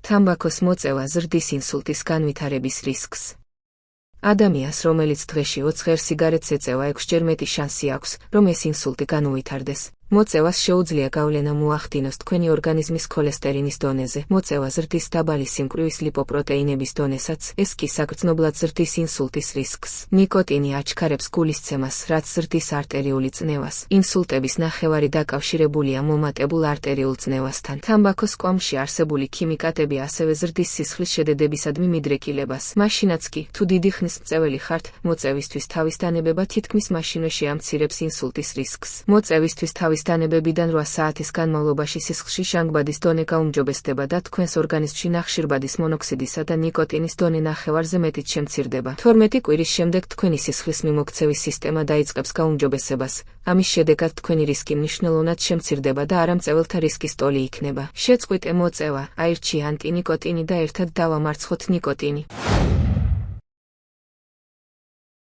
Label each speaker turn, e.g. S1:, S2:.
S1: თამბაქოს მოწევა ზრდის ინსულტის განვითარების რისკს. ადამიანს, რომელიც დღეში 20 ღერ სიგარეტს ეწევა, 6-ჯერ მეტი შანსი აქვს, რომ ეს ინსულტი განუვითარდეს. მოწევას შეუძლია გავლენა მოახდინოს თქვენი ორგანიზმის ქოლესტერინის დონეზე, მოწევა ზრდის დაბალი სიმკვრივის ლიპოპროტეინების დონესაც, ეს კი საგრძნობლად ზრდის ინსულტის რისკს. ნიკოტინი აჩქარებს გულისცემას, რაც ზრდის არტერიული წნევას. ინსულტების ნახევარი დაკავშირებულია მომატებულ არტერიულ წნევასთან. თამბაქოს კვამში არსებული ქიმიკატები ასევე ზრდის სისხლის შედედებისადმი მიდრეკილებას. მაშინაც კი, თუ დიდი ხნის მწეველი ხართ, მოწევისთვის თავის დანებება თითქმის მაშინვე შეამცირებს ინსულტის რისკს. მოწევისთვის თავის დანებებიდან 8 საათის განმავლობაში სისხლში ჟანგბადის დონე გაუმჯობესდება და თქვენს ორგანიზმში ნახშირბადის მონოქსიდისა და ნიკოტინის დონე ნახევარზე მეტით შემცირდება. 12 კვირის შემდეგ თქვენი სისხლის მიმოქცევის სისტემა დაიწყებს გაუმჯობესებას. ამის შედეგად თქვენი რისკი მნიშვნელოვნად შემცირდება და არამწეველთა რისკის ტოლი იქნება. შეწყვიტე მოწევა, აირჩიე ანტინიკოტინი და ერთად დავამარცხოთ ნიკოტინი.